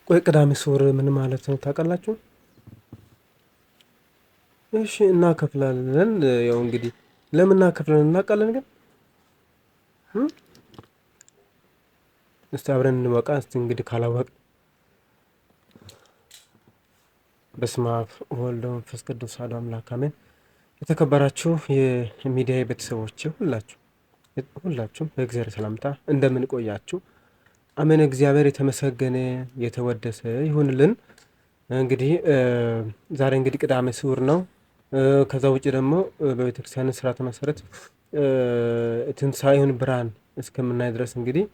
ቆይ ቅዳሜ ስዑር ምን ማለት ነው ታውቃላችሁ? እሺ እናከፍላለን። ያው እንግዲህ ለምን እናከፍላለን እናውቃለን ግን እስቲ አብረን እንወቃ። እስቲ እንግዲህ ካላወቅ በስመ አብ ወወልድ ወመንፈስ ቅዱስ አሐዱ አምላክ አሜን። የተከበራችሁ የሚዲያ ቤተሰቦች ሁላችሁም በእግዚአብሔር ሰላምታ እንደምን ቆያችሁ? አሜን። እግዚአብሔር የተመሰገነ የተወደሰ ይሁንልን። እንግዲህ ዛሬ እንግዲህ ቅዳሜ ስዑር ነው። ከዛ ውጭ ደግሞ በቤተክርስቲያን ስርዓተ መሰረት ትንሣኤውን ብርሃን እስከምናይ ድረስ እንግዲህ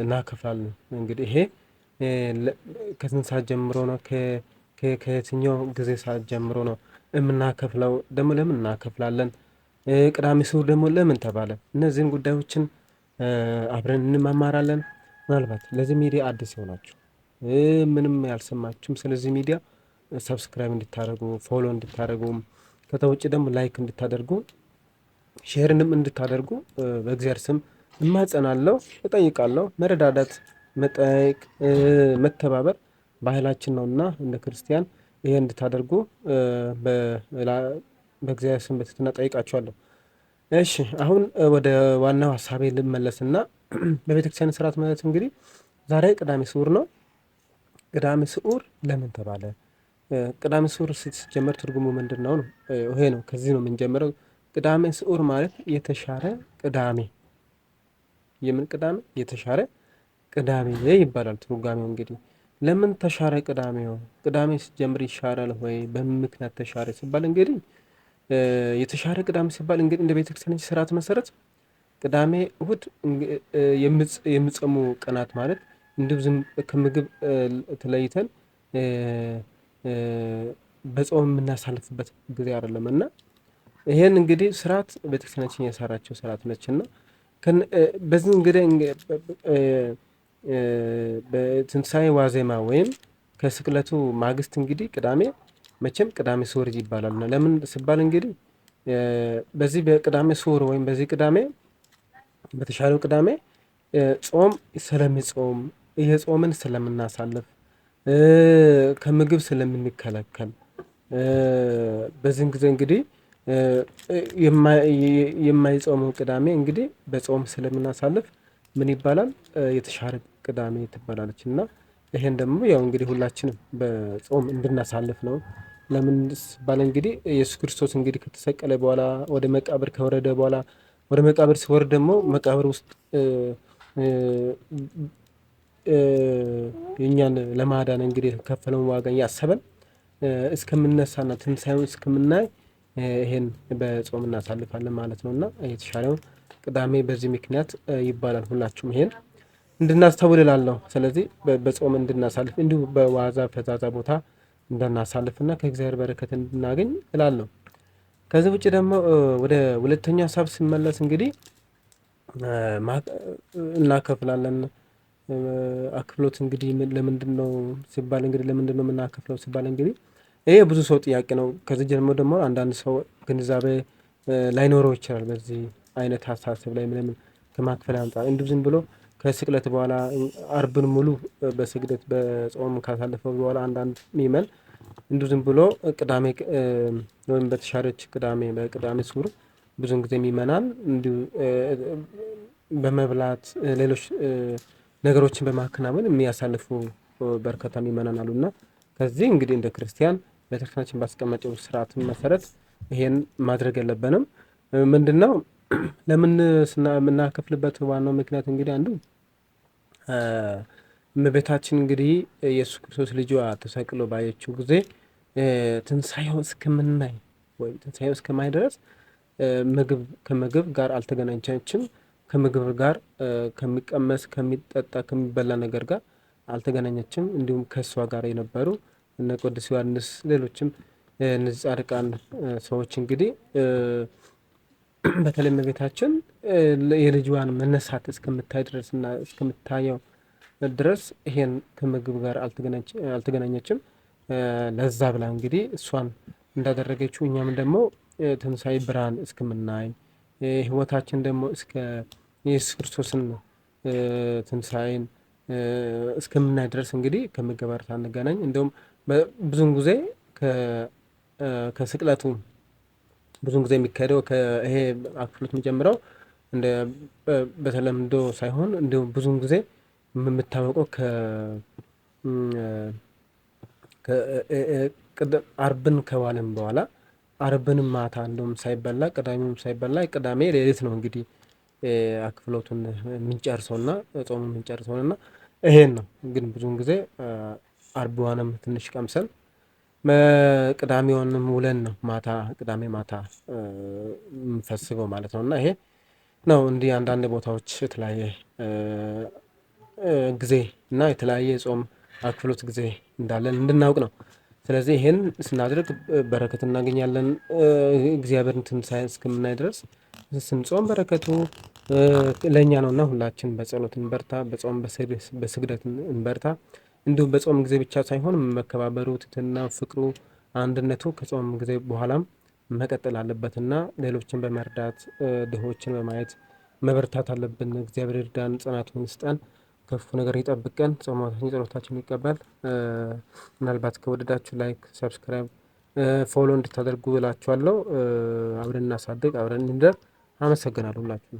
እናከፍላለን። እንግዲህ ይሄ ከስንት ሰዓት ጀምሮ ነው? ከየትኛው ጊዜ ሰዓት ጀምሮ ነው የምናከፍለው? ደግሞ ለምን እናከፍላለን? ቅዳሜ ስዑር ደግሞ ለምን ተባለ? እነዚህን ጉዳዮችን አብረን እንማማራለን። ምናልባት ለዚህ ሚዲያ አዲስ ይሆናችሁ ምንም ያልሰማችሁም ስለዚህ ሚዲያ ሰብስክራይብ እንድታደርጉ ፎሎ እንድታደርጉ ከዛ ውጭ ደግሞ ላይክ እንድታደርጉ ሼርንም እንድታደርጉ በእግዚአብሔር ስም እማጸናለሁ፣ እጠይቃለሁ። መረዳዳት፣ መጠየቅ፣ መተባበር ባህላችን ነውና እንደ ክርስቲያን ይሄ እንድታደርጉ በእግዚአብሔር ስም በትህትና እጠይቃችኋለሁ። እሺ አሁን ወደ ዋናው ሀሳቤ ልመለስና በቤተክርስቲያን ስርዓት ማለት እንግዲህ ዛሬ ቅዳሜ ስዑር ነው። ቅዳሜ ስዑር ለምን ተባለ? ቅዳሜ ስዑር ሲጀመር ትርጉሙ ምንድን ነው? ይሄ ነው። ከዚህ ነው የምንጀምረው። ቅዳሜ ስዑር ማለት የተሻረ ቅዳሜ። የምን ቅዳሜ? የተሻረ ቅዳሜ ይባላል ትርጓሜው። እንግዲህ ለምን ተሻረ ቅዳሜው? ቅዳሜ ሲጀምር ይሻራል ወይ? በምን ምክንያት ተሻረ ሲባል እንግዲህ የተሻረ ቅዳሜ ሲባል እንግዲህ እንደ ቤተክርስቲያን ስርዓት መሰረት ቅዳሜ እሁድ የሚጾሙ ቀናት ማለት እንዲሁ ዝም ከምግብ ተለይተን በጾም የምናሳልፍበት ጊዜ አይደለም እና ይሄን እንግዲህ ስርዓት ቤተክርስቲያናችን የሰራቸው ስርዓት ነች እና በዚህ እንግዲህ በትንሣኤ ዋዜማ ወይም ከስቅለቱ ማግስት እንግዲህ ቅዳሜ መቼም ቅዳሜ ስዑር ይባላል። እና ለምን ሲባል እንግዲህ በዚህ በቅዳሜ ስዑር ወይም በዚህ ቅዳሜ በተሻለው ቅዳሜ ጾም ስለሚጾም ጾምን ስለምናሳልፍ ከምግብ ስለምንከለከል በዚህን ጊዜ እንግዲህ የማይጾመው ቅዳሜ እንግዲህ በጾም ስለምናሳልፍ ምን ይባላል? የተሻረ ቅዳሜ ትባላለች። እና ይሄን ደግሞ ያው እንግዲህ ሁላችንም በጾም እንድናሳልፍ ነው። ለምን ሲባል እንግዲህ ኢየሱስ ክርስቶስ እንግዲህ ከተሰቀለ በኋላ ወደ መቃብር ከወረደ በኋላ ወደ መቃብር ሲወርድ ደግሞ መቃብር ውስጥ የእኛን ለማዳን እንግዲህ የከፈለውን ዋጋ እያሰበን እስከምነሳና ትንሣኤውን እስከምናይ ይሄን በጾም እናሳልፋለን ማለት ነው። እና የተሻለውን ቅዳሜ በዚህ ምክንያት ይባላል። ሁላችሁም ይሄን እንድናስተውል እላለሁ። ስለዚህ በጾም እንድናሳልፍ እንዲሁ በዋዛ ፈዛዛ ቦታ እንዳናሳልፍና ከእግዚአብሔር በረከት እንድናገኝ እላለሁ። ከዚህ ውጭ ደግሞ ወደ ሁለተኛ ሀሳብ ስመለስ እንግዲህ እናከፍላለን። አክፍሎት እንግዲህ ለምንድን ነው ሲባል እንግዲህ ለምንድን ነው የምናከፍለው ሲባል እንግዲህ ይሄ ብዙ ሰው ጥያቄ ነው። ከዚህ ጀምሮ ደግሞ አንዳንድ ሰው ግንዛቤ ላይኖረው ይችላል። በዚህ አይነት ሀሳብ ላይ ምንም ከማክፈል አንጻር እንዲሁ ዝም ብሎ ከስቅለት በኋላ አርብን ሙሉ በስግደት በጾም ካሳለፈው በኋላ አንዳንድ ምዕመን እንዲሁ ዝም ብሎ ቅዳሜ ወይም በተሻረች ቅዳሜ በቅዳሜ ስዑር ብዙን ጊዜ ምዕመናን እንዲሁ በመብላት ሌሎች ነገሮችን በማከናወን የሚያሳልፉ በርካታ ምዕመናን አሉና ከዚህ እንግዲህ እንደ ክርስቲያን ቤተክርስቲያናችን ባስቀመጠው ስርዓት መሰረት ይሄን ማድረግ የለብንም። ምንድነው ለምን የምናከፍልበት ዋናው ምክንያት እንግዲህ አንዱ እመቤታችን እንግዲህ ኢየሱስ ክርስቶስ ልጇ ተሰቅሎ ባየችው ጊዜ ትንሣኤው እስከምናይ ወይም ትንሣኤው እስከማይ ድረስ ከምግብ ጋር አልተገናኘችም። ከምግብ ጋር ከሚቀመስ ከሚጠጣ ከሚበላ ነገር ጋር አልተገናኘችም። እንዲሁም ከእሷ ጋር የነበሩ እነ ቅዱስ ዮሐንስ ሌሎችም እነዚህ ጻድቃን ሰዎች እንግዲህ በተለይ እመቤታችን የልጇን መነሳት እስከምታይ ድረስ እና እስከምታየው ድረስ ይሄን ከምግብ ጋር አልተገናኘችም። ለዛ ብላ እንግዲህ እሷን እንዳደረገችው እኛም ደግሞ ትንሣኤ ብርሃን እስከምናይ ህይወታችን ደግሞ እስከ ኢየሱስ ክርስቶስን ትንሣኤን እስከምናይ ድረስ እንግዲህ ከምግብ ጋር ሳንገናኝ እንደውም ብዙን ጊዜ ከስቅለቱ ብዙን ጊዜ የሚካሄደው ይሄ አክፍሎት የሚጀምረው እንደ በተለምዶ ሳይሆን እንዲሁም ብዙን ጊዜ የምታወቀው አርብን ከዋልን በኋላ አርብንም ማታ እንደውም ሳይበላ ቅዳሜም ሳይበላ ቅዳሜ ሌሊት ነው እንግዲህ አክፍሎቱን የምንጨርሰውና ጾሙን የምንጨርሰውና ይሄን ነው። ግን ብዙውን ጊዜ አርብዋንም ትንሽ ቀምሰን ቅዳሜውንም ውለን ነው ማታ ቅዳሜ ማታ የምንፈስገው ማለት ነው። እና ይሄ ነው እንዲህ አንዳንድ ቦታዎች የተለያየ ጊዜ እና የተለያየ የጾም አክፍሎት ጊዜ እንዳለን እንድናውቅ ነው። ስለዚህ ይሄን ስናደርግ በረከት እናገኛለን። እግዚአብሔርን ትንሣኤ እስከምናይ ድረስ ስንጾም በረከቱ ለእኛ ነውና ሁላችን በጸሎት እንበርታ፣ በጾም በስግደት እንበርታ። እንዲሁም በጾም ጊዜ ብቻ ሳይሆን መከባበሩ፣ ትህትና፣ ፍቅሩ፣ አንድነቱ ከጾም ጊዜ በኋላም መቀጠል አለበትና ሌሎችን በመርዳት ድሆችን በማየት መበርታት አለብን። እግዚአብሔር ይርዳን፣ ጽናቱን ይስጠን፣ ከክፉ ነገር ይጠብቀን፣ ጾማችን ጸሎታችን ይቀበል። ምናልባት ከወደዳችሁ ላይክ፣ ሰብስክራይብ፣ ፎሎ እንድታደርጉ እላችኋለሁ። አብረን እናሳድግ፣ አብረን እንደር። አመሰግናለሁ ሁላችሁ።